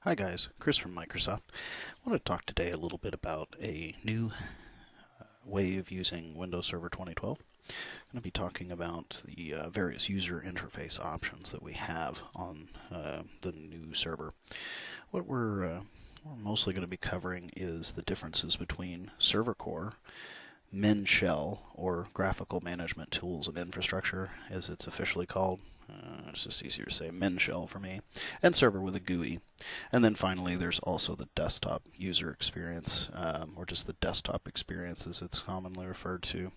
Hi guys, Chris from Microsoft. I want to talk today a little bit about a new way of using Windows Server 2012. I'm going to be talking about the various user interface options that we have on the new server. What we're mostly going to be covering is the differences between Server Core, Min Shell, or Graphical Management Tools and Infrastructure, as it's officially called. It's just easier to say Min Shell for me, and Server with a GUI. And then finally, there's also the desktop user experience, or just the desktop experience as it's commonly referred to.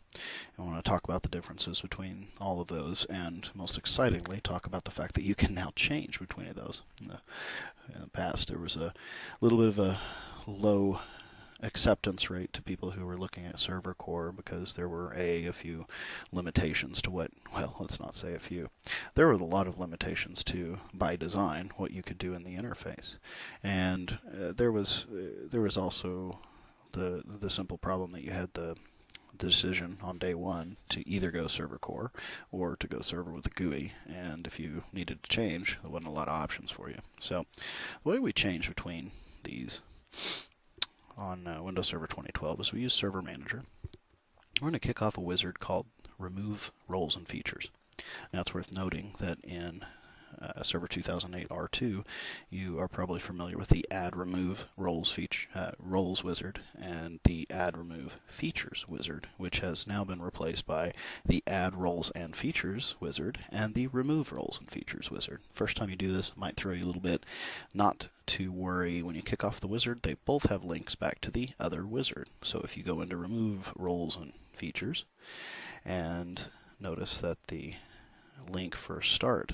I want to talk about the differences between all of those, and most excitingly, talk about the fact that you can now change between those. In the past, there was a little bit of a low acceptance rate to people who were looking at Server Core because there were a few limitations to what, well, let's not say a few. There were a lot of limitations to, by design, what you could do in the interface. And there was also the simple problem that you had the decision on day one to either go Server Core or to go Server with a GUI, and if you needed to change, there wasn't a lot of options for you. So the way we change between these on Windows Server 2012 is we use Server Manager. We're going to kick off a wizard called Remove Roles and Features. Now it's worth noting that in Server 2008 R2, you are probably familiar with the Add Remove Roles wizard and the Add Remove Features wizard, which has now been replaced by the Add Roles and Features wizard and the Remove Roles and Features wizard. First time you do this, it might throw you a little bit. Not to worry, when you kick off the wizard, they both have links back to the other wizard. So if you go into Remove Roles and Features and notice that the link for Start,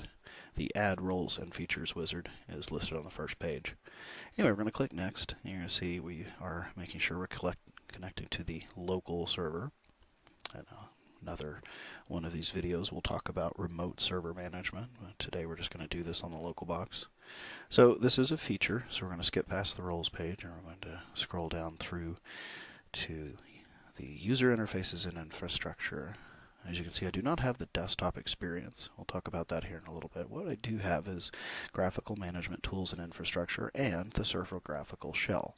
the Add Roles and Features wizard, is listed on the first page. Anyway, we're going to click Next, and you're going to see we are making sure we're connecting to the local server. And another one of these videos will talk about remote server management. Today we're just going to do this on the local box. So this is a feature, so we're going to skip past the roles page, and we're going to scroll down through to the user interfaces and infrastructure. As you can see, I do not have the desktop experience. We'll talk about that here in a little bit. What I do have is graphical management tools and infrastructure and the server graphical shell.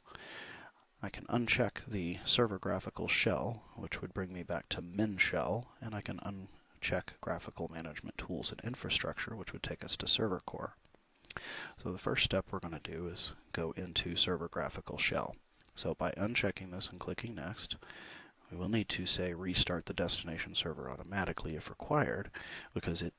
I can uncheck the server graphical shell, which would bring me back to Min Shell, and I can uncheck graphical management tools and infrastructure, which would take us to Server Core. So the first step we're going to do is go into server graphical shell. So by unchecking this and clicking Next, we will need to say restart the destination server automatically if required, because it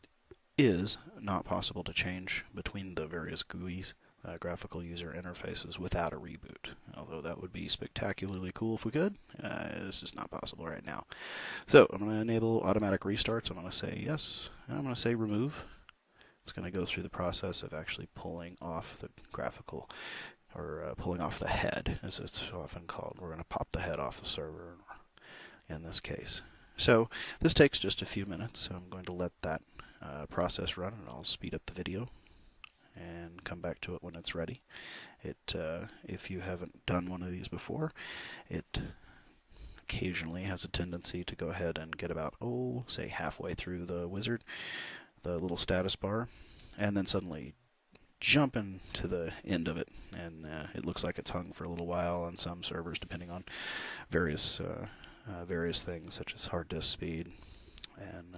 is not possible to change between the various GUIs, graphical user interfaces, without a reboot. Although that would be spectacularly cool if we could, this is not possible right now. So I'm going to enable automatic restarts. I'm going to say yes, and I'm going to say remove. It's going to go through the process of actually pulling off the graphical, or pulling off the head, as it's often called. We're going to pop the head off the server in this case. So this takes just a few minutes, so I'm going to let that process run, and I'll speed up the video and come back to it when it's ready. If you haven't done one of these before, it occasionally has a tendency to go ahead and get about, say halfway through the wizard, the little status bar, and then suddenly jump into the end of it, and it looks like it's hung for a little while on some servers, depending on various things such as hard disk speed, and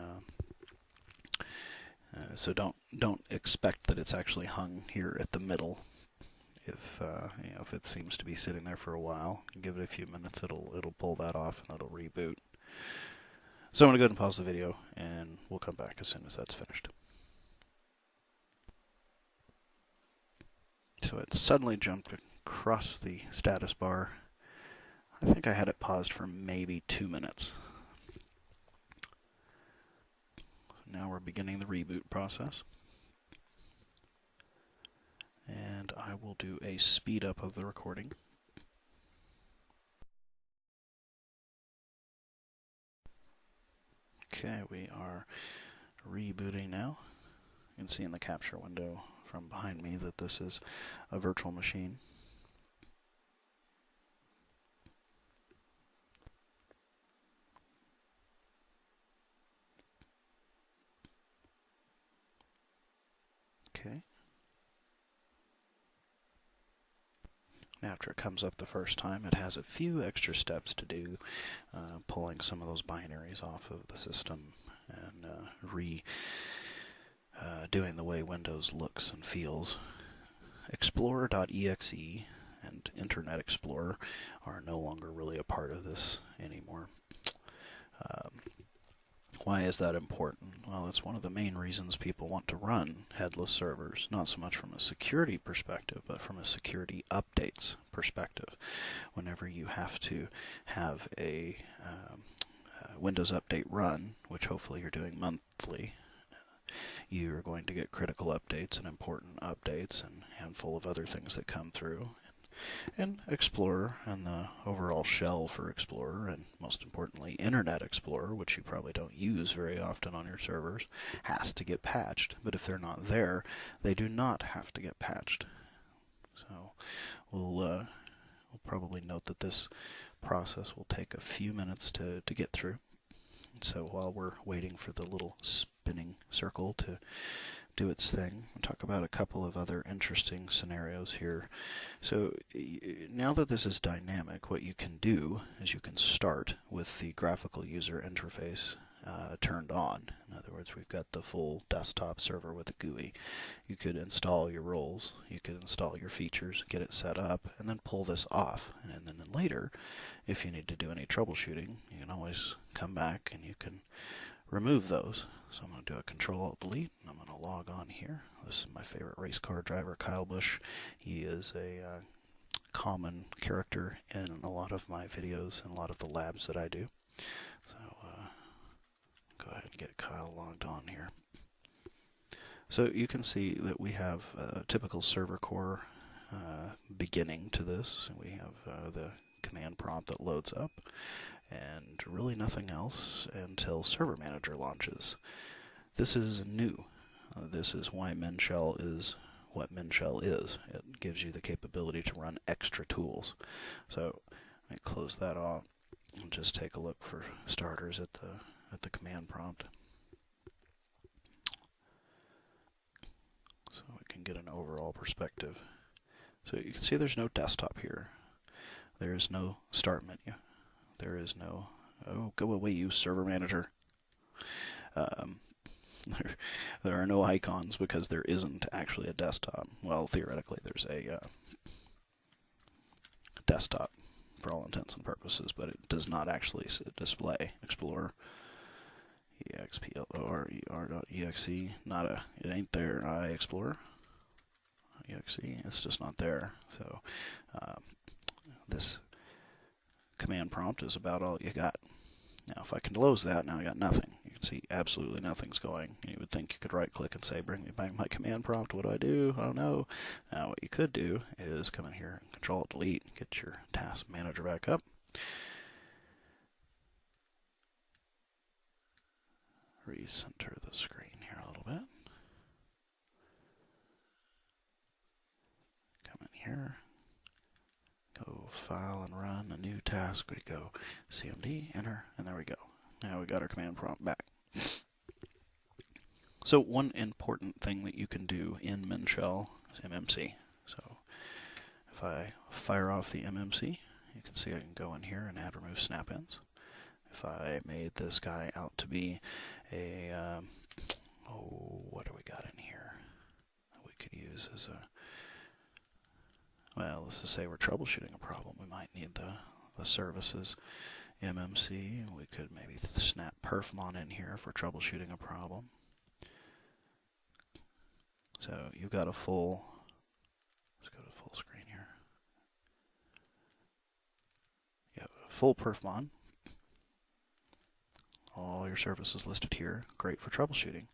so don't expect that it's actually hung here at the middle. If it seems to be sitting there for a while, give it a few minutes, it'll pull that off and it'll reboot. So I'm going to go ahead and pause the video, and we'll come back as soon as that's finished. So it suddenly jumped across the status bar. I think I had it paused for maybe 2 minutes. Now we're beginning the reboot process. And I will do a speed up of the recording. Okay, we are rebooting now. You can see in the capture window from behind me that this is a virtual machine. Okay. And after it comes up the first time, it has a few extra steps to do, pulling some of those binaries off of the system and doing the way Windows looks and feels. Explorer.exe and Internet Explorer are no longer really a part of this anymore. Why is that important? Well, it's one of the main reasons people want to run headless servers, not so much from a security perspective, but from a security updates perspective. Whenever you have to have a Windows update run, which hopefully you're doing monthly, you're going to get critical updates and important updates and a handful of other things that come through. And Explorer and the overall shell for Explorer, and most importantly Internet Explorer, which you probably don't use very often on your servers, has to get patched. But if they're not there, they do not have to get patched. So we'll probably note that this process will take a few minutes to get through. So while we're waiting for the little spinning circle to do its thing, we'll talk about a couple of other interesting scenarios here. So now that this is dynamic, what you can do is you can start with the graphical user interface turned on. In other words, we've got the full desktop server with a GUI. You could install your roles, you could install your features, get it set up, and then pull this off. And then later, if you need to do any troubleshooting, you can always come back and you can remove those. So I'm going to do a Control-Alt-Delete, and I'm going to log on here. This is my favorite race car driver, Kyle Busch. He is a common character in a lot of my videos and a lot of the labs that I do. So go ahead and get Kyle logged on here. So you can see that we have a typical server core beginning to this. We have the command prompt that loads up, and really nothing else until Server Manager launches. This is new. This is why MinShell is what MinShell is. It gives you the capability to run extra tools. So let me close that off and just take a look for starters at the command prompt, so we can get an overall perspective. So you can see there's no desktop here. There is no start menu. There is no, oh, go away, you Server Manager. There are no icons because there isn't actually a desktop. Well, theoretically, there's a desktop for all intents and purposes, but it does not actually display Explorer. explorer.exe, it ain't there. Explorer exe, it's just not there. So this command prompt is about all you got. Now if I can close that, now I got nothing. You can see absolutely nothing's going. You would think you could right click and say bring me back my command prompt. What do I do? I don't know. Now what you could do is come in here and Control-Delete, get your task manager back up. Recenter the screen here a little bit. Come in here, go File and Run, a new task. We go CMD, enter, and there we go. Now we got our command prompt back. So one important thing that you can do in MinShell is MMC. So if I fire off the MMC, you can see I can go in here and add remove snap-ins. If I made this guy out to be a, what do we got in here that we could use as a, well, let's just say we're troubleshooting a problem. We might need the services MMC. We could maybe snap perfmon in here for troubleshooting a problem. So you've got a full, let's go to full screen here. You have a full perfmon. All your services listed here, great for troubleshooting,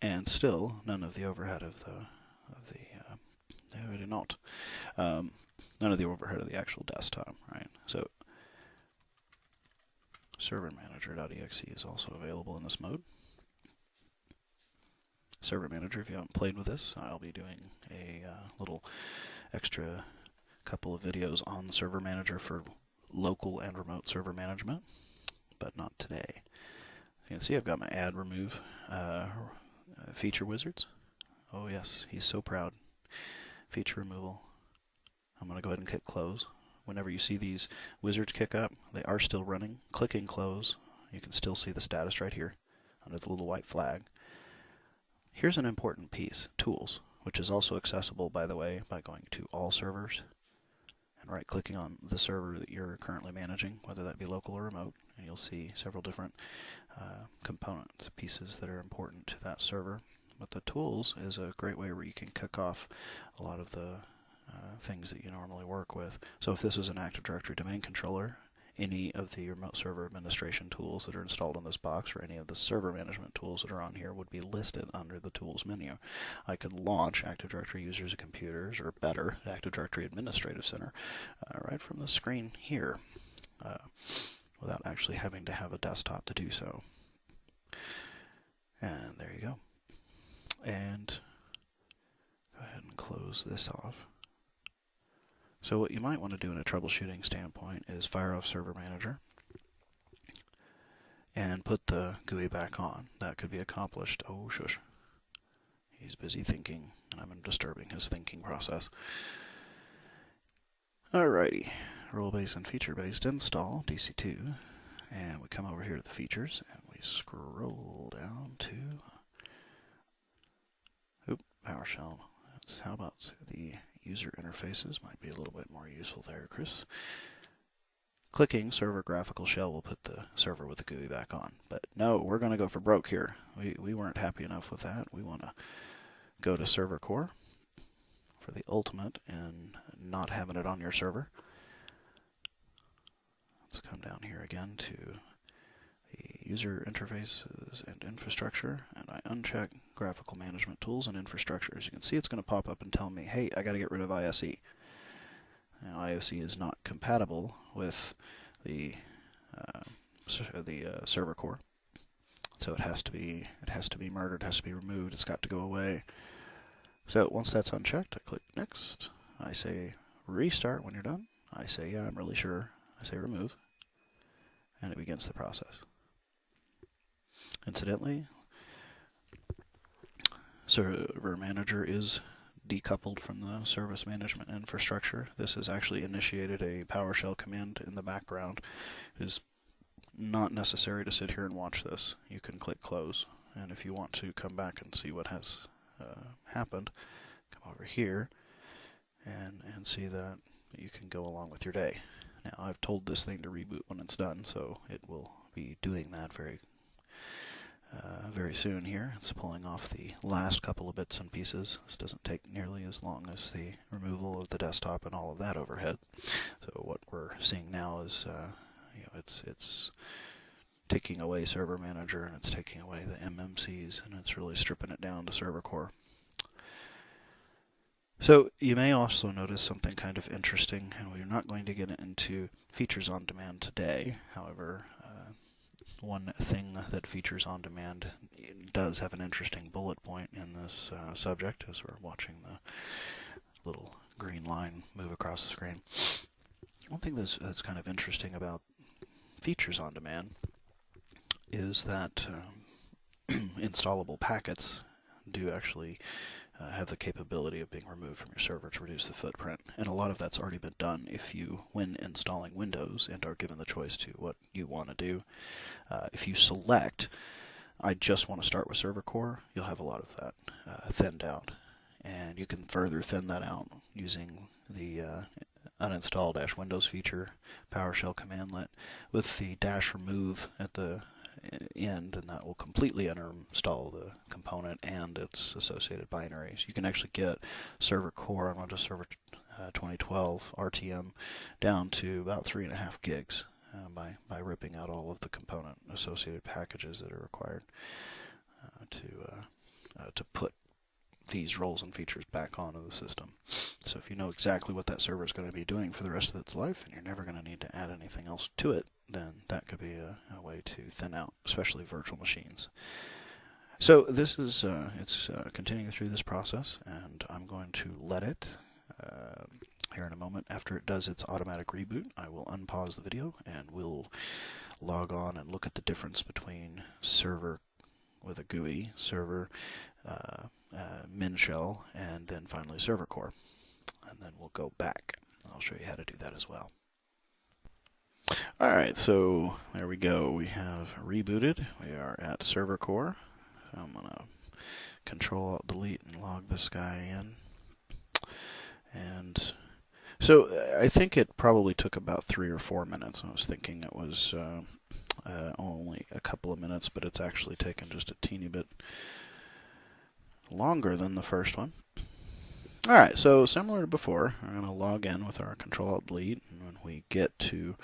and still none of the overhead of the no, I did not. None of the overhead of the actual desktop, right? So Server Manager.exe is also available in this mode. Server Manager, if you haven't played with this, I'll be doing a little extra couple of videos on the Server Manager for local and remote server management, but not today. You can see I've got my add remove feature wizards. Oh yes, he's so proud. Feature removal. I'm going to go ahead and hit close. Whenever you see these wizards kick up, they are still running. Clicking close, you can still see the status right here under the little white flag. Here's an important piece, tools, which is also accessible, by the way, by going to all servers and right-clicking on the server that you're currently managing, whether that be local or remote, and you'll see several different components, pieces that are important to that server. But the tools is a great way where you can kick off a lot of the things that you normally work with. So if this is an Active Directory domain controller, any of the remote server administration tools that are installed on this box or any of the server management tools that are on here would be listed under the tools menu. I could launch Active Directory users and computers, or better, Active Directory Administrative Center, right from the screen here without actually having to have a desktop to do so. And there you go. And go ahead and close this off. So what you might want to do in a troubleshooting standpoint is fire off Server Manager and put the GUI back on. That could be accomplished. Oh, shush. He's busy thinking, and I'm disturbing his thinking process. Alrighty. Role-based and feature-based install, DC2. And we come over here to the features, and we scroll down to PowerShell. How about the user interfaces? Might be a little bit more useful there, Chris. Clicking Server Graphical Shell will put the server with the GUI back on. But no, we're going to go for broke here. We weren't happy enough with that. We want to go to Server Core for the ultimate in not having it on your server. Let's come down here again to the user interfaces and infrastructure, and I uncheck graphical management tools and infrastructure. As you can see, it's going to pop up and tell me, hey, I got to get rid of ISE. Now, ISE is not compatible with the server core, so it has to be murdered, it has to be removed, it's got to go away. So once that's unchecked, I click next. I say restart when you're done. I say, yeah, I'm really sure. I say remove, and it begins the process. Incidentally, Server Manager is decoupled from the service management infrastructure. This has actually initiated a PowerShell command in the background. It is not necessary to sit here and watch this. You can click close, and if you want to come back and see what has happened, come over here and see that you can go along with your day. Now, I've told this thing to reboot when it's done, so it will be doing that very soon here. It's pulling off the last couple of bits and pieces. This doesn't take nearly as long as the removal of the desktop and all of that overhead. So what we're seeing now is it's taking away Server Manager, and it's taking away the MMCs, and it's really stripping it down to Server Core. So you may also notice something kind of interesting, and we're not going to get into features on demand today. However, one thing that features on demand does have an interesting bullet point in this subject as we're watching the little green line move across the screen. One thing that's kind of interesting about features on demand is that installable packets do actually have the capability of being removed from your server to reduce the footprint, and a lot of that's already been done when installing Windows and are given the choice to what you want to do. If you select, I just want to start with Server Core, you'll have a lot of that thinned out, and you can further thin that out using the uninstall -Windows feature, PowerShell commandlet, with the -remove at the end, and that will completely uninstall the component and its associated binaries. You can actually get Server Core on Windows Server 2012 RTM down to about 3.5 gigs by ripping out all of the component associated packages that are required to put these roles and features back onto the system. So if you know exactly what that server is going to be doing for the rest of its life, and you're never going to need to add anything else to it, then that could be a way to thin out, especially virtual machines. So this is it's continuing through this process, and I'm going to let it here in a moment. After it does its automatic reboot, I will unpause the video, and we'll log on and look at the difference between server with a GUI, server, min shell, and then finally Server Core. And then we'll go back. I'll show you how to do that as well. Alright, so there we go. We have rebooted. We are at server core. So I'm going to Control-Alt-Delete and log this guy in. And so I think it probably took about 3 or 4 minutes. I was thinking it was only a couple of minutes, but it's actually taken just a teeny bit longer than the first one. Alright, so similar to before, we're going to log in with our Control-Alt-Delete, and when we get to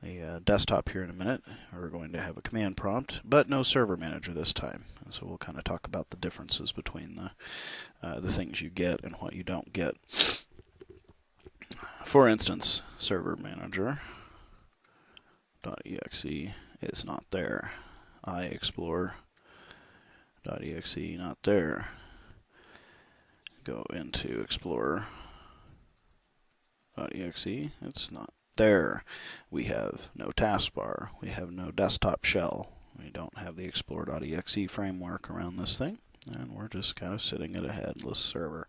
the desktop here in a minute, we're going to have a command prompt, but no server manager this time. And so we'll kind of talk about the differences between the things you get and what you don't get. For instance, server manager.exe is not there. iExplorer.exe not there. Go into Explorer.exe, it's not there. We have no taskbar. We have no desktop shell. We don't have the Explorer.exe framework around this thing, and we're just kind of sitting at a headless server.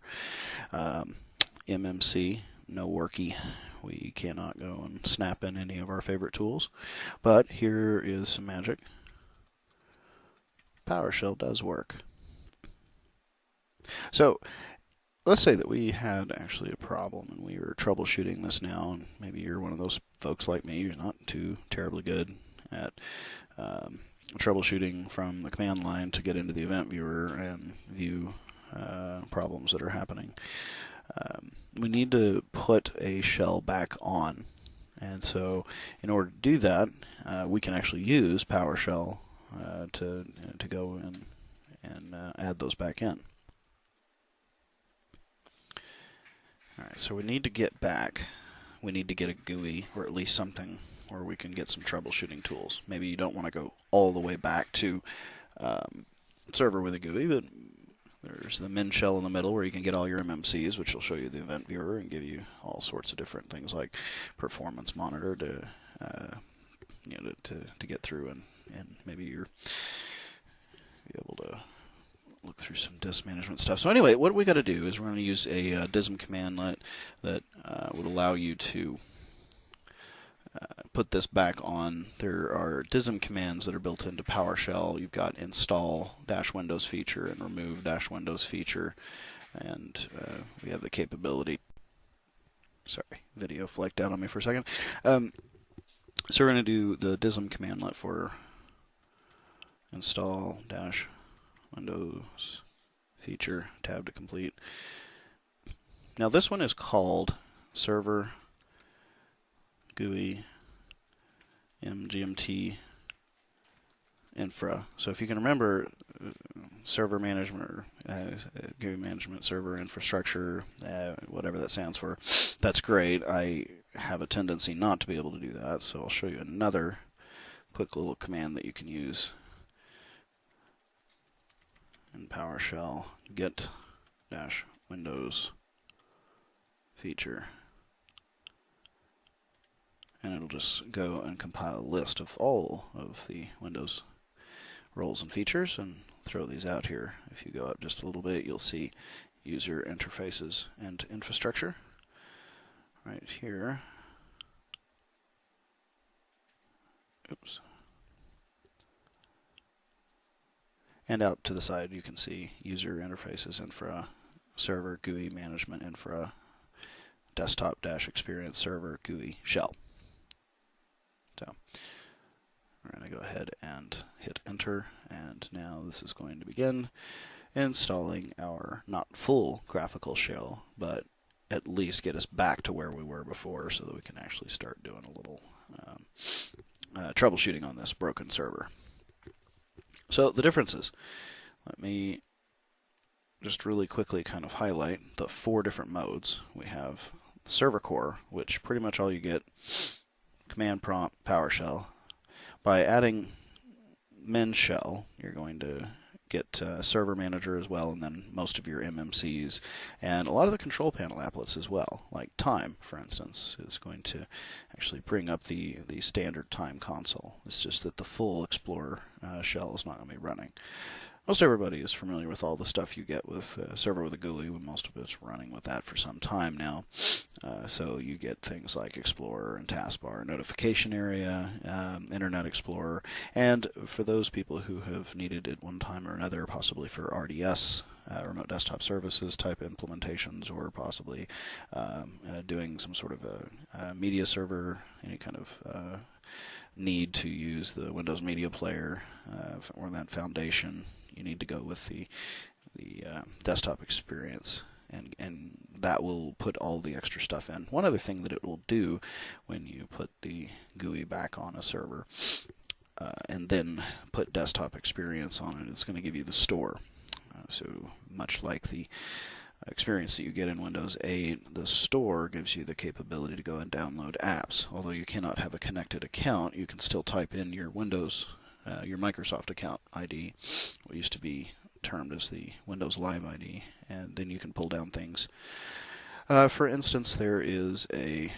MMC, no worky. We cannot go and snap in any of our favorite tools, but here is some magic. PowerShell does work. So let's say that we had actually a problem and we were troubleshooting this now, and maybe you're one of those folks like me, you're not too terribly good at troubleshooting from the command line to get into the event viewer and view problems that are happening. We need to put a shell back on, and so in order to do that, we can actually use PowerShell to go in and add those back in. Alright, so we need to get back. We need to get a GUI, or at least something where we can get some troubleshooting tools. Maybe you don't want to go all the way back to server with a GUI, but there's the min shell in the middle where you can get all your MMCs, which will show you the event viewer and give you all sorts of different things like performance monitor to to get through, and maybe you're be able to look through some disk management stuff. So anyway, what we got to do is we're going to use a dism commandlet that would allow you to put this back on. There are dism commands that are built into PowerShell. You've got install -Windows feature and remove -Windows feature, and we have the capability. Sorry, video flaked out on me for a second. So we're going to do the dism commandlet for install -Windows feature, tab to complete. Now this one is called server GUI mgmt infra. So if you can remember server management or GUI management server infrastructure, whatever that stands for, that's great. I have a tendency not to be able to do that, so I'll show you another quick little command that you can use in PowerShell. Get -Windows feature, and it'll just go and compile a list of all of the Windows roles and features and throw these out here. If you go up just a little bit, you'll see user interfaces and infrastructure right here. Oops. And out to the side you can see user interfaces infra, server GUI management infra, desktop-experience server GUI shell. So we're going to go ahead and hit enter, and now this is going to begin installing our not full graphical shell, but at least get us back to where we were before so that we can actually start doing a little troubleshooting on this broken server. So the differences. Let me just really quickly kind of highlight the 4 different modes. We have server core, which pretty much all you get, command prompt, PowerShell. By adding min shell, you're going to get server manager as well, and then most of your MMCs, and a lot of the control panel applets as well, like time, for instance, is going to actually bring up the standard time console. It's just that the full Explorer shell is not going to be running. most everybody is familiar with all the stuff you get with server with a GUI. Most of us running with that for some time now. So you get things like Explorer and Taskbar, Notification Area, Internet Explorer, and for those people who have needed it one time or another, possibly for RDS, remote desktop services type implementations, or possibly doing some sort of a media server, any kind of need to use the Windows Media Player or that foundation, you need to go with the desktop experience, and that will put all the extra stuff in. One other thing that it will do when you put the GUI back on a server and then put desktop experience on it, it's going to give you the store. So much like the experience that you get in Windows 8, the store gives you the capability to go and download apps. Although you cannot have a connected account, you can still type in your Windows, your Microsoft account ID, what used to be termed as the Windows Live ID, and then you can pull down things. For instance, there is a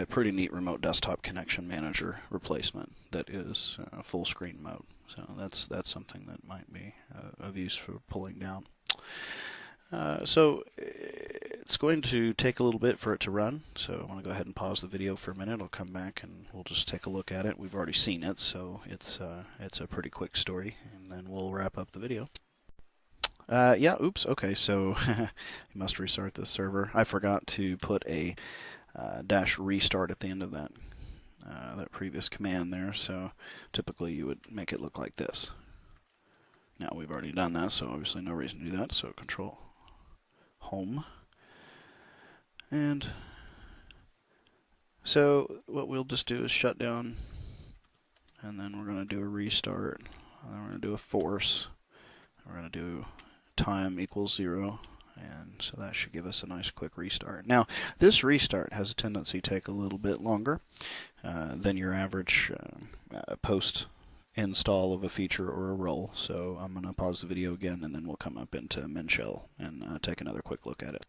pretty neat remote desktop connection manager replacement that is full screen mode. So that's something that might be of use for pulling down. So it's going to take a little bit for it to run, so I want to go ahead and pause the video for a minute. I'll come back and we'll just take a look at it. We've already seen it, so it's a pretty quick story, and then we'll wrap up the video. Yeah, oops, okay, so you must restart the server. I forgot to put a dash restart at the end of that previous command there, so typically you would make it look like this. Now we've already done that, so obviously no reason to do that, so Control Home. And so what we'll just do is shut down, and then we're going to do a restart, and then we're going to do a force, we're going to do time equals 0, and so that should give us a nice quick restart. Now, this restart has a tendency to take a little bit longer than your average post install of a feature or a role. So I'm going to pause the video again, and then we'll come up into MinShell and take another quick look at it.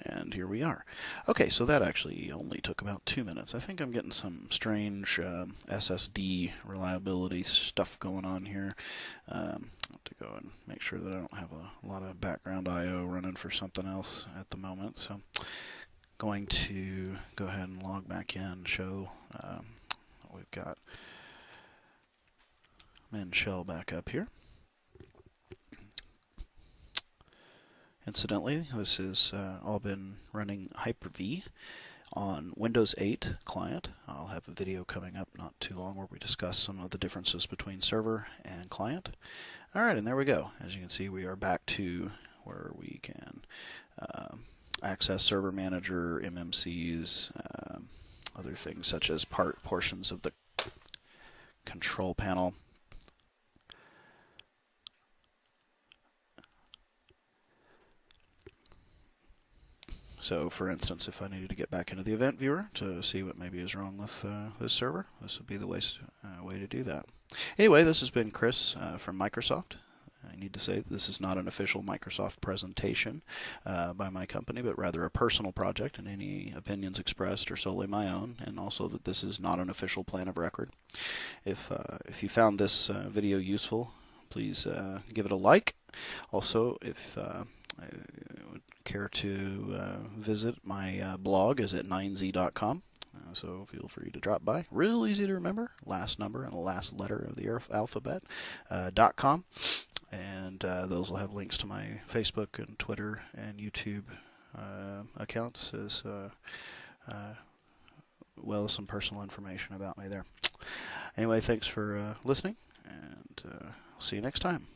And here we are. Okay, so that actually only took about 2 minutes. I think I'm getting some strange SSD reliability stuff going on here. I have to go and make sure that I don't have a lot of background I/O running for something else at the moment. So I'm going to go ahead and log back in and show what we've got. MinShell back up here. Incidentally, this has all been running Hyper-V on Windows 8 client. I'll have a video coming up not too long where we discuss some of the differences between server and client. Alright, and there we go. As you can see, we are back to where we can access Server Manager, MMCs, other things such as portions of the control panel. So, for instance, if I needed to get back into the event viewer to see what maybe is wrong with this server, this would be the way to do that. Anyway, this has been Chris from Microsoft. I need to say that this is not an official Microsoft presentation by my company, but rather a personal project, and any opinions expressed are solely my own, and also that this is not an official plan of record. If you found this video useful, please give it a like. Also, if would care to visit my blog is at 9z.com, so feel free to drop by. Real easy to remember, last number and the last letter of the alphabet, .com, and those will have links to my Facebook and Twitter and YouTube accounts, as well as some personal information about me there. Anyway, thanks for listening, and see you next time.